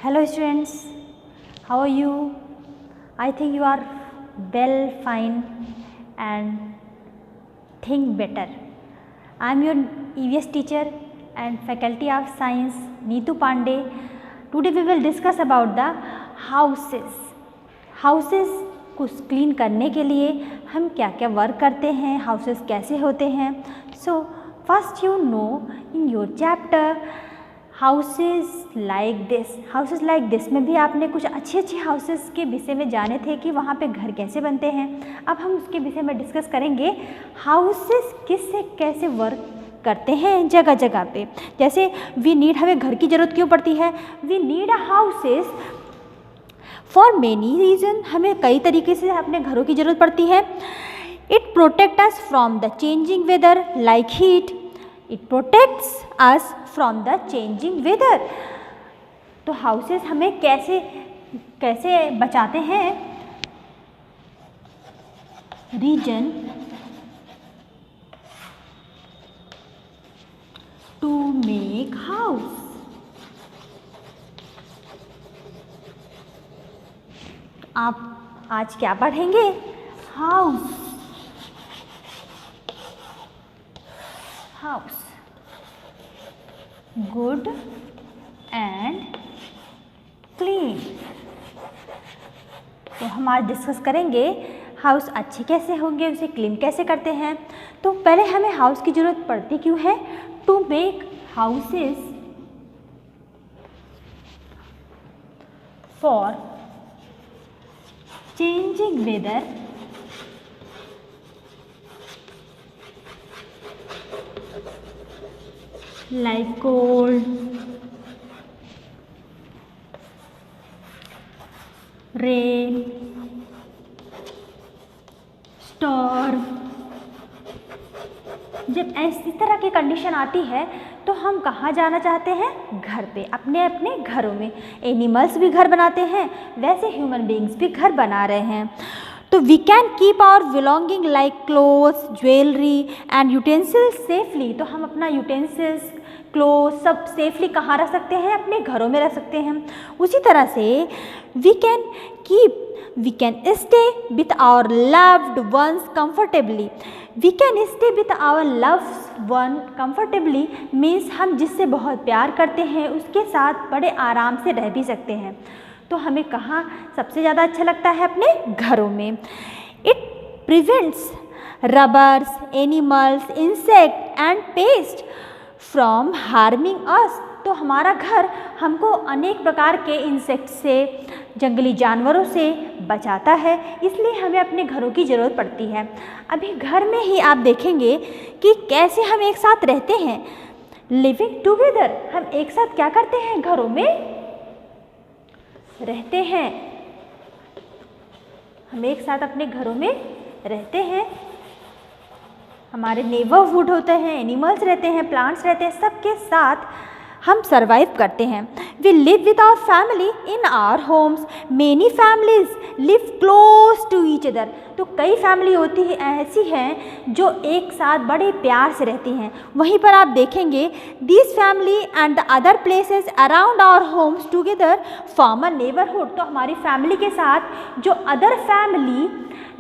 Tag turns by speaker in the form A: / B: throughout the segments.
A: Hello students, how are you? I think you are well, fine and think better. I am your EVS teacher and faculty of science Neetu Pandey. Today we will discuss about the houses. Houses को clean करने के लिए हम क्या क्या work करते हैं, houses कैसे होते हैं. So first you know in your chapter houses like this में भी आपने कुछ अच्छे हाउसेस के विषय में जाने थे कि वहाँ पे घर कैसे बनते हैं. अब हम उसके विषय में डिस्कस करेंगे हाउसेस किससे कैसे वर्क करते हैं जगह जगह पे. जैसे वी नीड, हमें घर की ज़रूरत क्यों पड़ती है? We need a houses for many reason. हमें कई तरीके से अपने घरों की ज़रूरत पड़ती है. It protect us from the changing weather like heat. It protects us from the changing weather. तो हाउसेस हमें कैसे कैसे बचाते हैं? Reason to make house. आप आज क्या पढ़ेंगे? House. House good and clean. तो हम आज डिस्कस करेंगे हाउस अच्छे कैसे होंगे, उसे क्लीन कैसे करते हैं. तो पहले हमें हाउस की ज़रूरत पड़ती क्यों है? To make houses for changing weather like cold, rain, storm. जब इस तरह की कंडीशन आती है तो हम कहाँ जाना चाहते हैं? घर पे, अपने अपने घरों में. एनिमल्स भी घर बनाते हैं, वैसे ह्यूमन बीइंग्स भी घर बना रहे हैं. तो we can keep our belonging like clothes, jewellery and utensils safely. तो हम अपना यूटेंसिल्स, क्लोथ सब सेफली कहाँ रख सकते हैं? अपने घरों में रख सकते हैं. उसी तरह से we can stay with our loved ones comfortably. We can stay with our loved one comfortably means हम जिससे बहुत प्यार करते हैं उसके साथ बड़े आराम से रह भी सकते हैं. तो हमें कहाँ सबसे ज़्यादा अच्छा लगता है? अपने घरों में. It prevents robbers, animals, insect and pest from harming us. तो हमारा घर हमको अनेक प्रकार के इंसेक्ट से, जंगली जानवरों से बचाता है, इसलिए हमें अपने घरों की ज़रूरत पड़ती है. अभी घर में ही आप देखेंगे कि कैसे हम एक साथ रहते हैं. लिविंग टुगेदर, हम एक साथ क्या करते हैं? घरों में रहते हैं. हम एक साथ अपने घरों में रहते हैं. हमारे नेबरहुड होते हैं, एनिमल्स रहते हैं, प्लांट्स रहते हैं, सबके साथ हम सर्वाइव करते हैं. We live with our family in our homes. Many families live close to each other. तो कई फैमिली होती है ऐसी हैं जो एक साथ बड़े प्यार से रहती हैं. वहीं पर आप देखेंगे this family and the other places around our homes together form a neighbourhood. तो हमारी फैमिली के साथ जो अदर फैमिली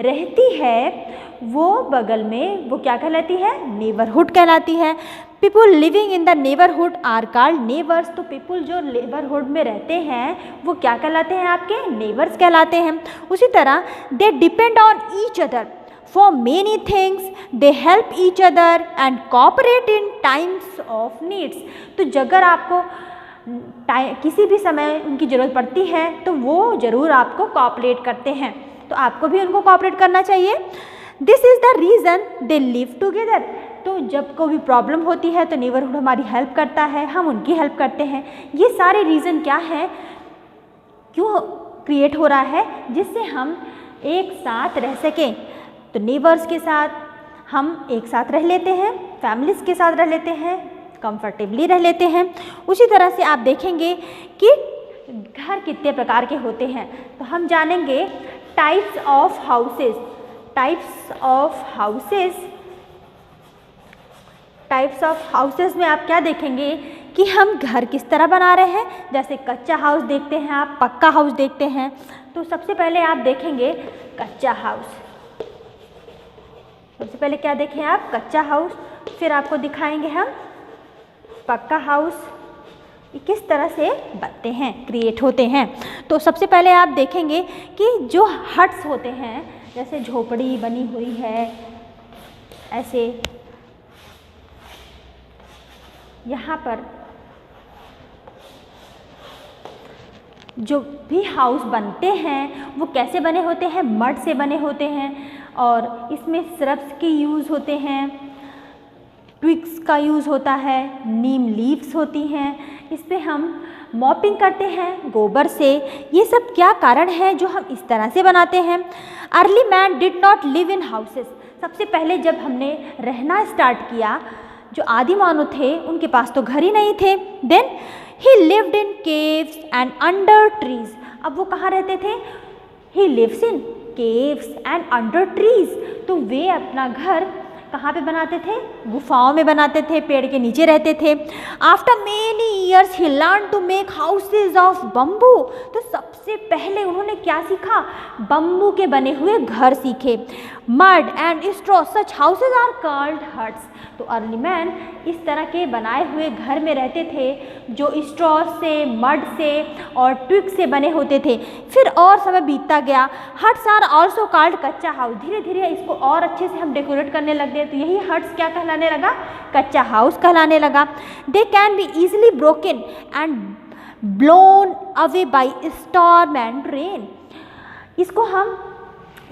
A: रहती है वो बगल में, वो क्या कहलाती है? नेबरहुड कहलाती है. People living in the neighbourhood are called neighbours. तो पीपुल जो नेबरहुड में रहते हैं वो क्या कहलाते हैं? आपके नेबर्स कहलाते हैं. उसी तरह they depend on each other for many things. They help each other and cooperate in times of needs. तो अगर आपको किसी भी समय उनकी ज़रूरत पड़ती है तो वो ज़रूर आपको कोऑपरेट करते हैं. तो आपको भी उनको कोऑपरेट करना चाहिए. This is the reason they live together. तो जब कोई प्रॉब्लम होती है तो नेबरहुड हमारी हेल्प करता है, हम उनकी हेल्प करते हैं. ये सारे रीज़न क्या है, क्यों क्रिएट हो रहा है? जिससे हम एक साथ रह सकें. तो नेबर्स के साथ हम एक साथ रह लेते हैं, फैमिलीज़ के साथ रह लेते हैं, कंफर्टेबली रह लेते हैं. उसी तरह से आप देखेंगे कि घर कितने प्रकार के होते हैं. तो हम जानेंगे types of houses. Types of houses में आप क्या देखेंगे कि हम घर किस तरह बना रहे हैं। जैसे कच्चा हाउस देखते हैं आप, पक्का हाउस देखते हैं। तो सबसे पहले आप देखेंगे कच्चा हाउस। सबसे पहले क्या देखें आप? कच्चा हाउस। फिर आपको दिखाएंगे हम पक्का हाउस किस तरह से बनते हैं, क्रिएट होते हैं। तो सबसे पहले आप देखेंगे कि जो हट्स होते हैं, जैसे झोपड़ी बनी हुई है ऐसे, यहाँ पर जो भी हाउस बनते हैं वो कैसे बने होते हैं? मड से बने होते हैं और इसमें श्रब्स की यूज़ होते हैं, ट्विग्स का यूज़ होता है, नीम लीव्स होती हैं। इस पे हम मॉपिंग करते हैं गोबर से। ये सब क्या कारण है जो हम इस तरह से बनाते हैं? Early man did not live in houses. सबसे पहले जब हमने रहना स्टार्ट किया, जो आदि मानव थे उनके पास तो घर ही नहीं थे। Then he lived in caves and under trees. अब वो कहाँ रहते थे? He lives in caves and under trees. तो वे अपना घर कहाँ पे बनाते थे? गुफाओं में बनाते थे, पेड़ के नीचे रहते थे। After many years he learn to make houses of bamboo. तो सबसे पहले उन्होंने क्या सीखा? बम्बू के बने हुए घर सीखे। Mud and straw such houses are called huts. तो अर्ली मैन इस तरह के बनाए हुए घर में रहते थे जो स्ट्रॉ से, मड से और ट्विग से बने होते थे। फिर और समय बीतता गया। हट्स आर ऑल्सो कॉल्ड कच्चा हाउस। धीरे धीरे इसको और अच्छे से हम डेकोरेट करने लग गए, तो यही हट्स क्या कहलाने लगा? कच्चा हाउस कहलाने लगा। They can be easily broken and blown away by storm and rain. इसको हम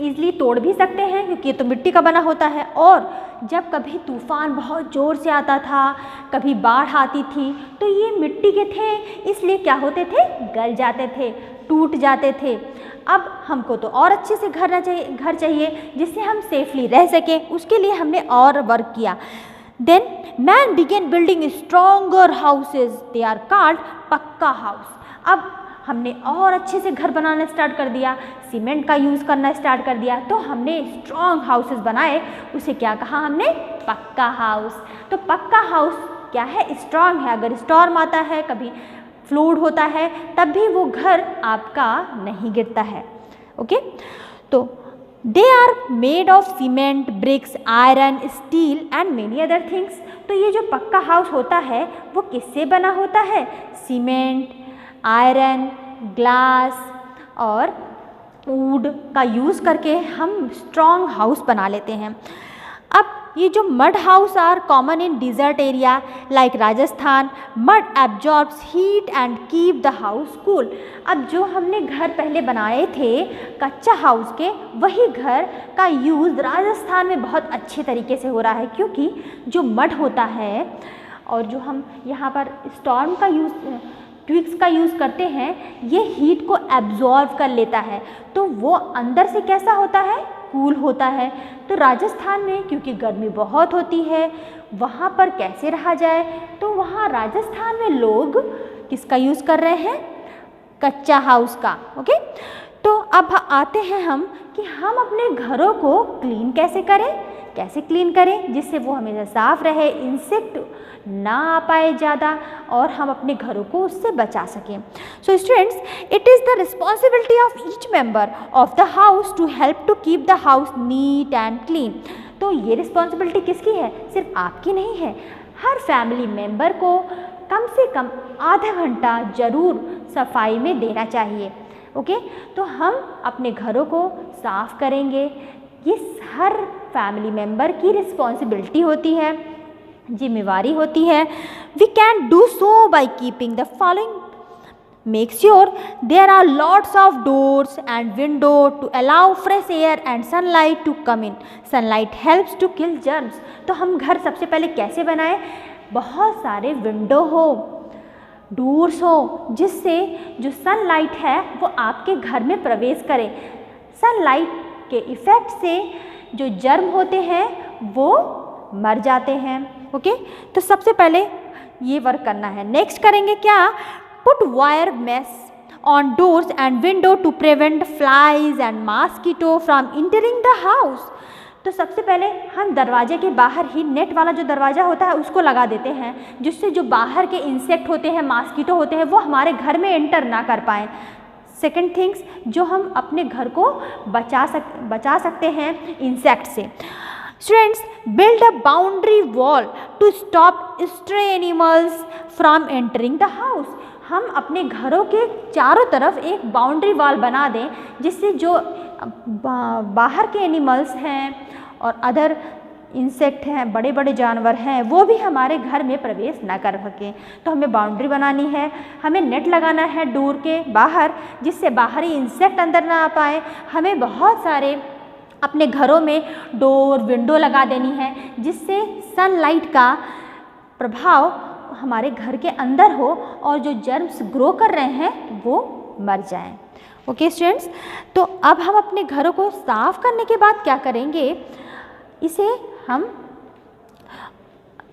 A: ईजिली तोड़ भी सकते हैं क्योंकि ये तो मिट्टी का बना होता है। और जब कभी तूफान बहुत ज़ोर से आता था, कभी बाढ़ आती थी, तो ये मिट्टी के थे, इसलिए क्या होते थे? गल जाते थे, टूट जाते थे। अब हमको तो और अच्छे से घर चाहिए जिससे हम सेफली रह सकें, उसके लिए हमने और वर्क किया। Then man began building stronger houses, they are called pucca house. अब हमने और अच्छे से घर बनाना स्टार्ट कर दिया, सीमेंट का यूज़ करना स्टार्ट कर दिया, तो हमने स्ट्रॉन्ग हाउसेस बनाए। उसे क्या कहा हमने? पक्का हाउस। तो पक्का हाउस क्या है? स्ट्रॉन्ग है। अगर स्टॉर्म आता है, कभी फ्लूड होता है, तब भी वो घर आपका नहीं गिरता है। ओके, तो they are made of cement, bricks, iron, steel and many other things. तो ये जो पक्का हाउस होता है वो किससे बना होता है? सीमेंट, आयरन, ग्लास और वुड का यूज़ करके हम स्ट्रॉन्ग हाउस बना लेते हैं। अब ये जो mud house are common in desert area like Rajasthan. Mud absorbs heat and keep the house cool. अब जो हमने घर पहले बनाए थे कच्चा हाउस के, वही घर का यूज़ राजस्थान में बहुत अच्छे तरीके से हो रहा है, क्योंकि जो मड होता है और जो हम यहाँ पर स्टॉर्म का यूज़, ट्विग्स का यूज़ करते हैं, ये हीट को एब्जॉर्ब कर लेता है, तो वो अंदर से कैसा होता है? कूल होता है। तो राजस्थान में क्योंकि गर्मी बहुत होती है, वहाँ पर कैसे रहा जाए? तो वहाँ राजस्थान में लोग किसका यूज़ कर रहे हैं? कच्चा हाउस का। ओके, तो अब आते हैं हम कि हम अपने घरों को क्लीन कैसे करें। कैसे क्लीन करें जिससे वो हमेशा साफ़ रहे, इंसेक्ट ना आ पाए ज़्यादा, और हम अपने घरों को उससे बचा सकें। So students, it is the responsibility of each member of the house to help to keep the house neat and clean. तो ये रिस्पॉन्सिबिलिटी किसकी है? सिर्फ आपकी नहीं है। हर फैमिली मेंबर को कम से कम आधा घंटा ज़रूर सफाई में देना चाहिए। ओके, तो हम अपने घरों को साफ़ करेंगे, ये हर फैमिली मेंबर की रिस्पॉन्सिबिलिटी होती है, जिम्मेवारी होती है। We can do so by keeping the following. Make sure there are lots of doors and window to allow fresh air and sunlight to come in. Sunlight helps to kill germs. तो हम घर सबसे पहले कैसे बनाएं? बहुत सारे window हो, डोर्स हो, जिससे जो सनलाइट है वो आपके घर में प्रवेश करे। सनलाइट के इफ़ेक्ट से जो जर्म होते हैं वो मर जाते हैं। ओके, तो सबसे पहले ये वर्क करना है। नेक्स्ट करेंगे क्या? Put wire mesh on doors and window to prevent flies and mosquito from entering the house. तो सबसे पहले हम दरवाजे के बाहर ही नेट वाला जो दरवाज़ा होता है उसको लगा देते हैं, जिससे जो बाहर के इंसेक्ट होते हैं, मॉस्किटो होते हैं, वो हमारे घर में एंटर ना कर पाएँ। सेकेंड थिंग्स, जो हम अपने घर को बचा सकते हैं इंसेक्ट से। Students, build a boundary wall to stop stray animals from entering the house. हम अपने घरों के चारों तरफ एक बाउंड्री वॉल बना दें, जिससे जो बाहर के एनिमल्स हैं और अदर इंसेक्ट हैं, बड़े बड़े जानवर हैं, वो भी हमारे घर में प्रवेश ना कर सकें। तो हमें बाउंड्री बनानी है, हमें नेट लगाना है डोर के बाहर, जिससे बाहरी इंसेक्ट अंदर ना आ पाए। हमें बहुत सारे अपने घरों में डोर विंडो लगा देनी है, जिससे सनलाइट का प्रभाव हमारे घर के अंदर हो और जो जर्म्स ग्रो कर रहे हैं वो मर जाएं। ओके स्टूडेंट्स, तो अब हम अपने घरों को साफ़ करने के बाद क्या करेंगे, इसे हम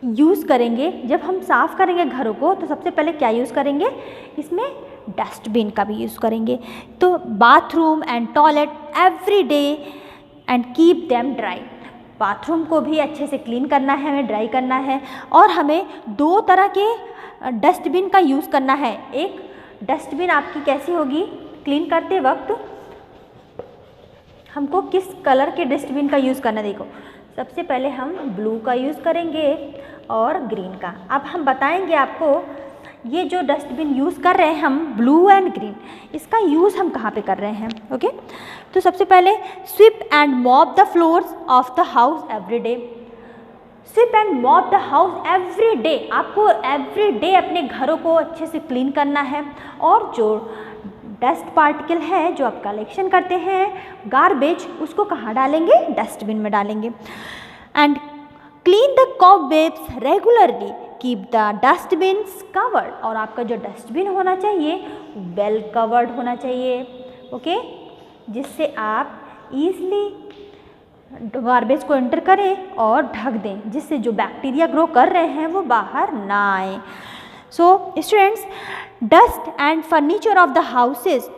A: यूज़ करेंगे। जब हम साफ़ करेंगे घरों को तो सबसे पहले क्या यूज़ करेंगे, इसमें डस्टबिन का भी यूज़ करेंगे। तो bathroom and toilet every day and keep them dry. Bathroom को भी अच्छे से क्लीन करना है, हमें ड्राई करना है। और हमें 2 तरह के डस्टबिन का यूज़ करना है। एक डस्टबिन आपकी कैसी होगी, क्लीन करते वक्त हमको किस कलर के डस्टबिन का यूज़ करना है। देखो, सबसे पहले हम ब्लू का यूज़ करेंगे और ग्रीन का। अब हम बताएंगे आपको ये जो डस्टबिन यूज़ कर रहे हैं हम, ब्लू एंड ग्रीन, इसका यूज़ हम कहाँ पे कर रहे हैं। ओके, तो सबसे पहले SVEEP and mop the floors of the house every day. SVEEP and mop the house every day, आपको एवरी डे अपने घरों को अच्छे से क्लीन करना है। और जो डस्ट पार्टिकल है जो आप कलेक्शन करते हैं गार्बेज, उसको कहाँ डालेंगे, डस्टबिन में डालेंगे। And clean the cobwebs regularly, keep the dustbins covered. और आपका जो डस्टबिन होना चाहिए वेल कवर्ड होना चाहिए। ओके, जिससे आप ईजिली गार्बेज को एंटर करें और ढक दें, जिससे जो बैक्टीरिया ग्रो कर रहे हैं वो बाहर ना आए। So students, dust and furniture of the houses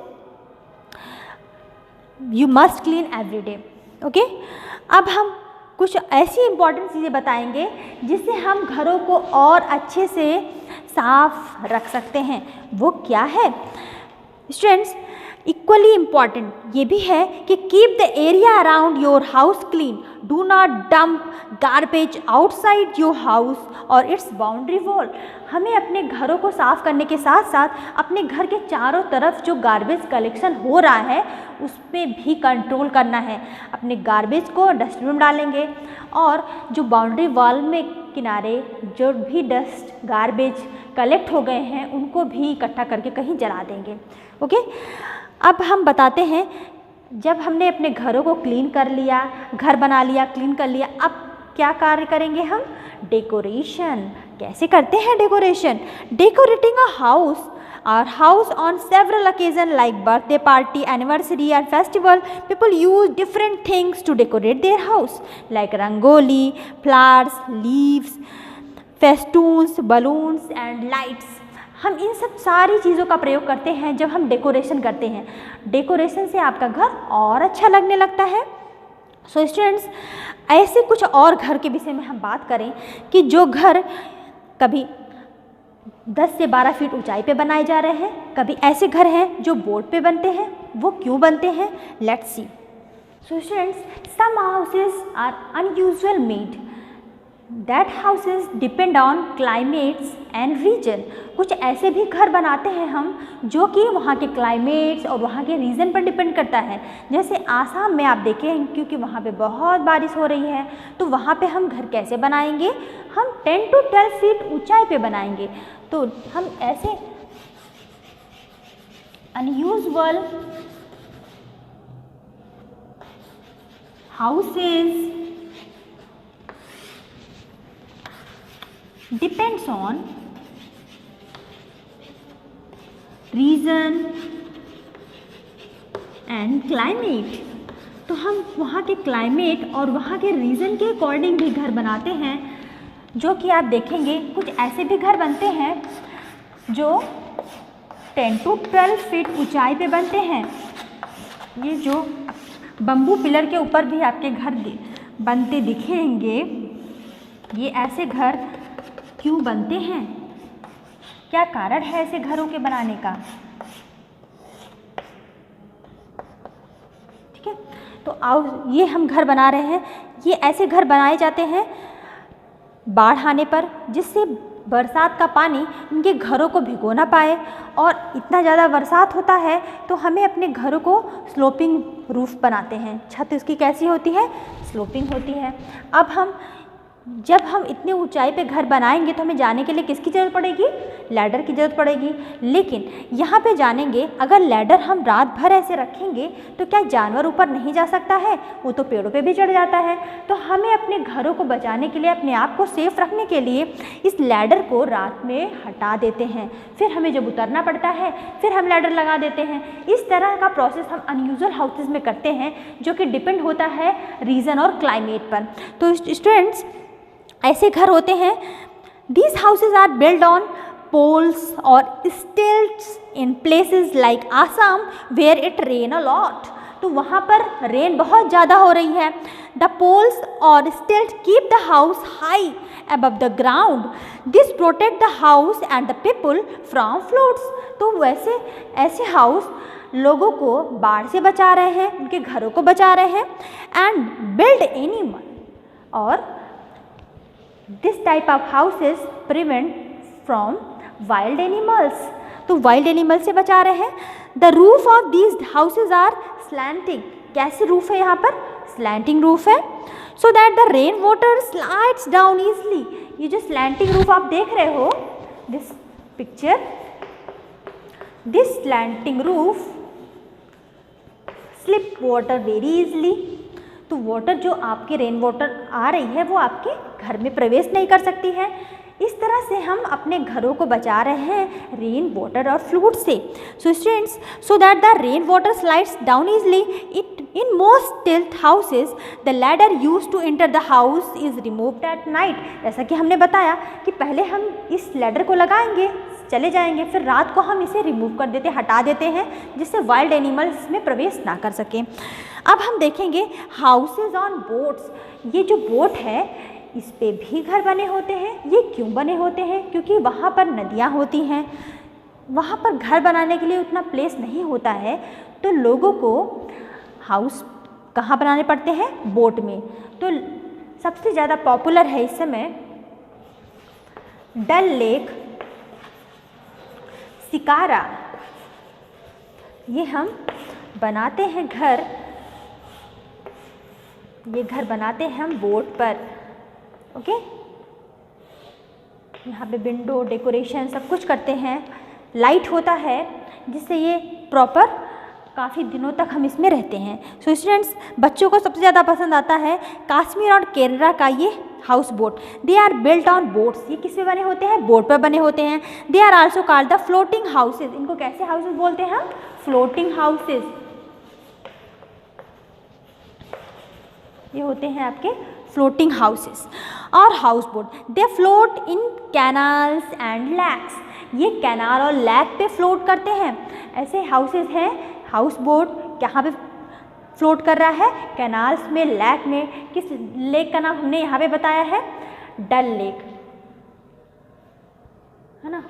A: you must clean every day. Okay, अब हम कुछ ऐसी इम्पॉर्टेंट चीज़ें बताएंगे जिससे हम घरों को और अच्छे से साफ रख सकते हैं। वो क्या है स्टूडेंट्स, इक्वली इम्पॉर्टेंट ये भी है कि keep the area around your house clean, do not dump garbage outside your house और इट्स बाउंड्री वॉल। हमें अपने घरों को साफ़ करने के साथ साथ अपने घर के चारों तरफ जो गार्बेज कलेक्शन हो रहा है उस पर भी कंट्रोल करना है। अपने गार्बेज को डस्टबिन में डालेंगे और जो बाउंड्री वॉल में किनारे जो भी डस्ट गार्बेज कलेक्ट हो गए हैं उनको भी इकट्ठा करके कहीं जला देंगे। ओके, अब हम बताते हैं, जब हमने अपने घरों को क्लीन कर लिया, घर बना लिया, क्लीन कर लिया, अब क्या कार्य करेंगे हम, डेकोरेशन। कैसे करते हैं decoration, decorating a house our house on several occasions like birthday party, anniversary and festival. People use different things to decorate their house like rangoli, flowers, leaves, festoons, balloons and lights. हम इन सब सारी चीज़ों का प्रयोग करते हैं जब हम डेकोरेशन करते हैं। डेकोरेशन से आपका घर और अच्छा लगने लगता है। सो स्टूडेंट्स, ऐसे कुछ और घर के विषय में हम बात करें कि जो घर कभी 10 से 12 फीट ऊंचाई पे बनाए जा रहे हैं, कभी ऐसे घर हैं जो बोर्ड पे बनते हैं। वो क्यों बनते हैं, let's see. So students, some houses are unusual made, that houses depend on climates and region. कुछ ऐसे भी घर बनाते हैं हम जो कि वहाँ के क्लाइमेट्स और वहाँ के रीजन पर डिपेंड करता है। जैसे आसाम में आप देखें, क्योंकि वहाँ पे बहुत बारिश हो रही है, तो वहाँ पे हम घर कैसे बनाएंगे, हम 10 to 12 फीट ऊंचाई पे बनाएंगे। तो हम ऐसे unusual houses depends on region and climate. तो हम वहाँ के क्लाइमेट और वहाँ के रीजन के अकॉर्डिंग भी घर बनाते हैं, जो कि आप देखेंगे कुछ ऐसे भी घर बनते हैं जो 10 to 12 फीट ऊंचाई पे बनते हैं। ये जो बम्बू पिलर के ऊपर भी आपके घर बनते दिखेंगे। ये ऐसे घर क्यों बनते हैं? क्या कारण है ऐसे घरों के बनाने का? ठीक है, तो आओ ये हम घर बना रहे हैं। ये ऐसे घर बनाए जाते हैं बाढ़ आने पर, जिससे बरसात का पानी इनके घरों को भिगो ना पाए। और इतना ज़्यादा बरसात होता है तो हमें अपने घरों को स्लोपिंग रूफ बनाते हैं। छत इसकी कैसी होती है? स्लोपिंग होती है। अब जब हम इतने ऊंचाई पे घर बनाएंगे तो हमें जाने के लिए किसकी ज़रूरत पड़ेगी? लैडर की ज़रूरत पड़ेगी। लेकिन यहाँ पे जानेंगे, अगर लैडर हम रात भर ऐसे रखेंगे तो क्या जानवर ऊपर नहीं जा सकता है? वो तो पेड़ों पे भी चढ़ जाता है। तो हमें अपने घरों को बचाने के लिए, अपने आप को सेफ रखने के लिए इस लैडर को रात में हटा देते हैं। फिर हमें जब उतरना पड़ता है फिर हम लैडर लगा देते हैं। इस तरह का प्रोसेस हम अनयूजुअल हाउसेज में करते हैं, जो कि डिपेंड होता है रीजन और क्लाइमेट पर। तो स्टूडेंट्स, ऐसे घर होते हैं। These houses are built on poles or stilts in places like Assam where it rain a lot. तो वहाँ पर रेन बहुत ज़्यादा हो रही है। The poles or stilts keep the house high above the ground. This protect the house and the people from floods. तो वैसे ऐसे हाउस लोगों को बाढ़ से बचा रहे हैं, उनके घरों को बचा रहे हैं। And build animal और This type of houses prevent from wild animals. तो wild animal से बचा रहे हैं। The roof of these houses are slanting. कैसी रूफ है यहाँ पर? Slanting roof है। So that the rain water slides down easily. ये जो slanting roof आप देख रहे हो, this picture, this slanting roof slip water very easily. तो वाटर जो आपके रेन वाटर आ रही है वो आपके घर में प्रवेश नहीं कर सकती है। इस तरह से हम अपने घरों को बचा रहे हैं रेन वाटर और फ्लूड से। So students, so that the rain water slides down easily in most tilt houses the ladder use to enter the house is removed at night. जैसा कि हमने बताया कि पहले हम इस लैडर को लगाएंगे, चले जाएंगे, फिर रात को हम इसे रिमूव कर देते, हटा देते हैं, जिससे वाइल्ड एनिमल्स इसमें प्रवेश ना कर सकें। अब हम देखेंगे हाउसेज ऑन बोट्स। ये जो बोट है इस पे भी घर बने होते हैं। ये क्यों बने होते हैं? क्योंकि वहाँ पर नदियाँ होती हैं, वहाँ पर घर बनाने के लिए उतना प्लेस नहीं होता है, तो लोगों को हाउस कहाँ बनाने पड़ते हैं? बोट में। तो सबसे ज़्यादा पॉपुलर है इस समय डल लेक, शिकारा। ये हम बनाते हैं घर, ये घर बनाते हैं हम बोट पर। ओके, यहाँ पे विंडो डेकोरेशन सब कुछ करते हैं, लाइट होता है, जिससे ये प्रॉपर काफ़ी दिनों तक हम इसमें रहते हैं। सो स्टूडेंट्स, बच्चों को सबसे ज़्यादा पसंद आता है कश्मीर और केरला का ये house boat. They are built on boats. ये किस पे बने होते हैं? बोट पर बने होते हैं। They are also called the floating houses. इनको कैसे हाउसेज बोलते हैं हम? Floating houses. ये होते हैं आपके फ्लोटिंग हाउसेस और house boat. They float in canals and lakes. ये कैनाल और लैक पे फ्लोट करते हैं। ऐसे हाउसेस हैं, हाउस बोट कहाँ पे फ्लोट कर रहा है? कैनाल्स में, लैक में। किस लेक का नाम हमने यहाँ पे बताया है? डल लेक, है ना।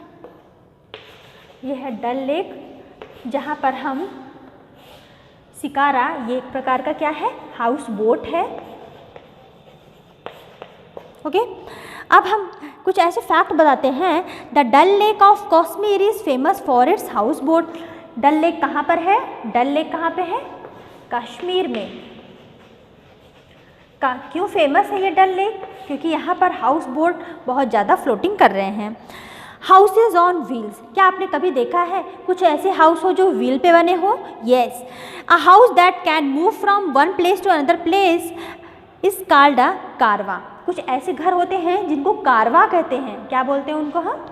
A: ये है डल लेक, जहाँ पर हम शिकारा, ये एक प्रकार का क्या है? हाउस बोट है। ओके, अब हम कुछ ऐसे फैक्ट बताते हैं। The Dal lake of Kashmir is famous for its house boat. Dal lake कहाँ पर है? डल लेक कहाँ पे है? कश्मीर में। क्यों फेमस है ये डल लेक? क्योंकि यहाँ पर हाउस बोट बहुत ज़्यादा फ्लोटिंग कर रहे हैं। Houses on wheels. क्या आपने कभी देखा है कुछ ऐसे हाउस हो जो व्हील पे बने हो? Yes, a house that can move from one place to another place is called a caravan. कुछ ऐसे घर होते हैं जिनको कारवा कहते हैं। क्या बोलते हैं उनको हम?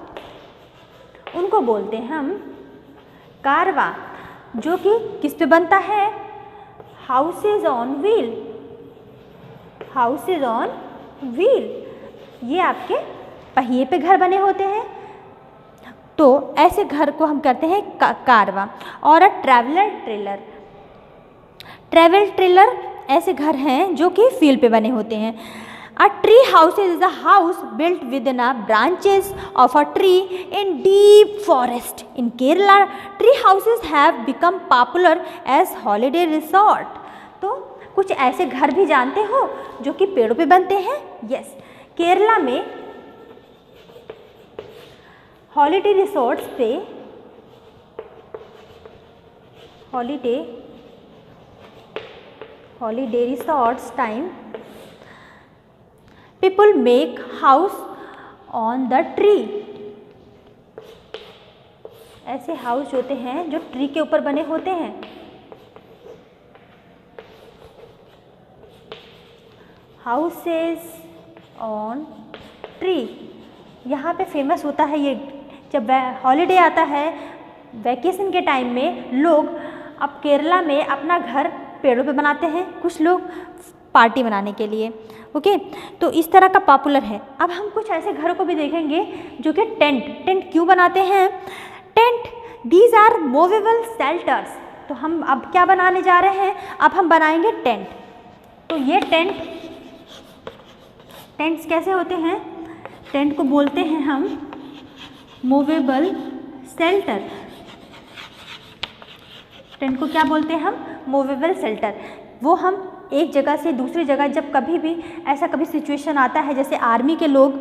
A: उनको बोलते हैं हम कारवा, जो कि किस पे बनता है? Houses on wheel. Houses on wheel, ये आपके पहिए पे घर बने होते हैं। तो ऐसे घर को हम कहते हैं कारवा। और a traveller trailer. Travel trailer ऐसे घर हैं जो कि फील्ड पे बने होते हैं। A tree house is a house built within a branches of a tree in deep forest. In Kerala, tree houses have become popular as holiday resort. तो कुछ ऐसे घर भी जानते हो जो कि पेड़ों पे बनते हैं? यस, केरला में हॉलीडे रिसोर्ट्स पे holiday resorts time people make house on the tree. ऐसे हाउस होते हैं जो ट्री के ऊपर बने होते हैं। हाउसेस ऑन ट्री, यहाँ पे फेमस होता है ये। जब हॉलीडे आता है, वैकेशन के टाइम में लोग अब केरला में अपना घर पेड़ों पे बनाते हैं, कुछ लोग पार्टी मनाने के लिए। ओके, तो इस तरह का पॉपुलर है। अब हम कुछ ऐसे घरों को भी देखेंगे जो कि टेंट क्यों बनाते हैं? Tent, these are movable shelters. तो हम अब क्या बनाने जा रहे हैं? अब हम बनाएंगे टेंट। तो ये टेंट्स कैसे होते हैं? टेंट को बोलते हैं हम मूवेबल शेल्टर। टेंट को क्या बोलते हैं हम? Movable shelter. वो हम एक जगह से दूसरी जगह, जब कभी भी ऐसा कभी सिचुएशन आता है, जैसे आर्मी के लोग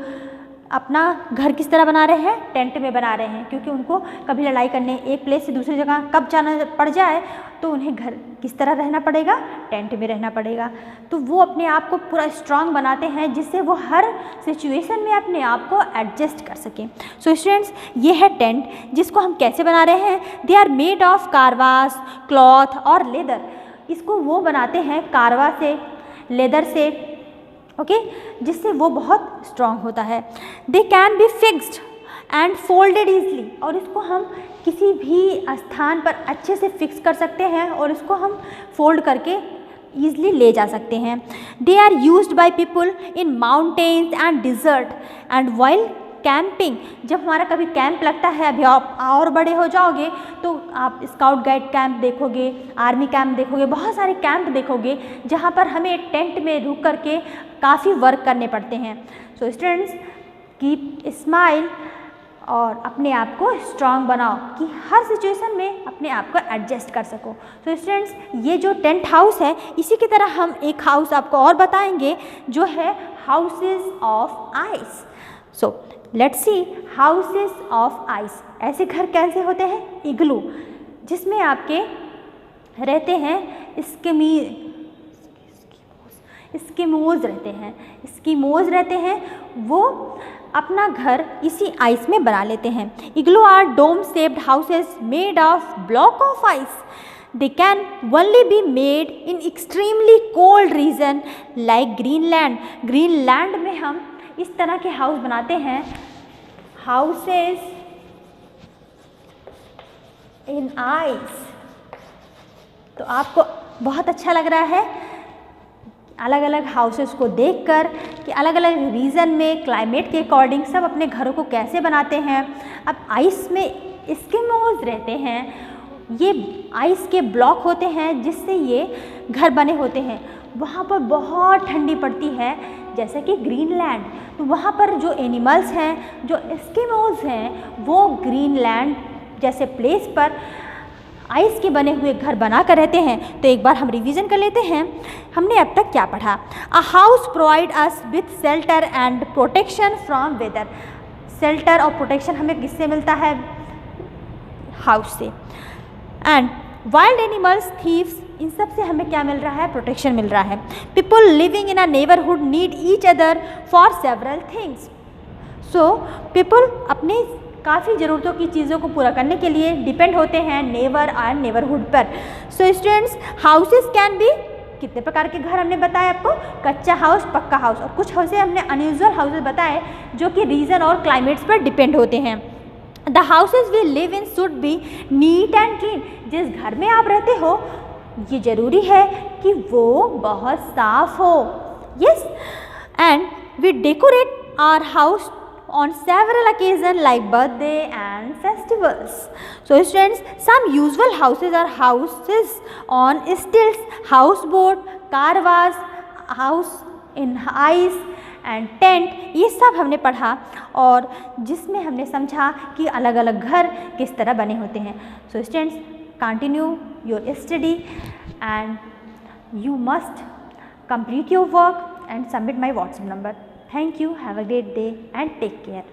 A: अपना घर किस तरह बना रहे हैं? टेंट में बना रहे हैं, क्योंकि उनको कभी लड़ाई करने एक प्लेस से दूसरी जगह कब जाना पड़ जाए तो उन्हें घर किस तरह रहना पड़ेगा? टेंट में रहना पड़ेगा। तो वो अपने आप को पूरा स्ट्रांग बनाते हैं जिससे वो हर सिचुएशन में अपने आप को एडजस्ट कर सकें। सो स्टूडेंट्स, ये है टेंट, जिसको हम कैसे बना रहे हैं? They are made of canvas, cloth और लेदर। इसको वो बनाते हैं कारवा से, लेदर से, ओके, जिससे वो बहुत स्ट्रॉन्ग होता है। They can be fixed and folded easily, और इसको हम किसी भी स्थान पर अच्छे से फिक्स कर सकते हैं और इसको हम फोल्ड करके ईजली ले जा सकते हैं। They are used by people in mountains and desert and while camping. जब हमारा कभी कैंप लगता है, अभी आप और बड़े हो जाओगे तो आप स्काउट गाइड कैंप देखोगे, आर्मी कैंप देखोगे, बहुत सारे कैंप देखोगे जहाँ पर हमें टेंट में रुक करके काफ़ी वर्क करने पड़ते हैं। सो स्टूडेंट्स, कीप स्माइल और अपने आप को स्ट्रांग बनाओ कि हर सिचुएशन में अपने आप को एडजस्ट कर सको। तो स्टूडेंट्स, ये जो टेंट हाउस है, इसी की तरह हम एक हाउस आपको और बताएंगे जो है houses of ice. So let's see houses of ice. ऐसे घर कैसे होते हैं? इग्लू, जिसमें आपके रहते हैं स्कीमोज रहते हैं। वो अपना घर इसी आइस में बना लेते हैं। Igloo are dome shaped houses made of block of ice. They can only be made in extremely cold region like Greenland. Greenland में हम इस तरह के हाउस बनाते हैं, हाउसेस इन आइस। तो आपको बहुत अच्छा लग रहा है अलग अलग हाउसेस को देखकर कि अलग अलग रीजन में क्लाइमेट के अकॉर्डिंग सब अपने घरों को कैसे बनाते हैं। अब आइस में एस्किमोज रहते हैं, ये आइस के ब्लॉक होते हैं जिससे ये घर बने होते हैं। वहाँ पर बहुत ठंडी पड़ती है, जैसे कि ग्रीनलैंड। तो वहाँ पर जो एनिमल्स हैं, जो एस्किमोज हैं, वो ग्रीनलैंड जैसे प्लेस पर आइस के बने हुए घर बना कर रहते हैं। तो एक बार हम रिवीजन कर लेते हैं, हमने अब तक क्या पढ़ा। A house provide us with shelter and protection from weather. Shelter और प्रोटेक्शन हमें किससे मिलता है? हाउस से। एंड वाइल्ड एनिमल्स, थीव्स, इन सब से हमें क्या मिल रहा है? प्रोटेक्शन मिल रहा है। People living in a neighbourhood need each other for several things. So people अपने काफ़ी ज़रूरतों की चीज़ों को पूरा करने के लिए डिपेंड होते हैं नेबर और नेबरहुड पर। So students, houses can be, कितने प्रकार के घर हमने बताया आपको? कच्चा हाउस, पक्का हाउस, और कुछ हाउसेस हमने अनयूजुअल हाउसेस बताए जो कि रीजन और क्लाइमेट्स पर डिपेंड होते हैं। The houses we live in should be neat and clean. जिस घर में आप रहते हो ये ज़रूरी है कि वो बहुत साफ हो। Yes, and we decorate our house on several occasions like birthday and festivals. So students, some usual houses are houses on stilts, houseboat, caravans, house in ice and tent, ये सब हमने पढ़ा और जिसमें हमने समझा कि अलग अलग घर किस तरह बने होते हैं। So students, continue your study and you must complete your work and submit my WhatsApp number. Thank you. Have a great day and take care.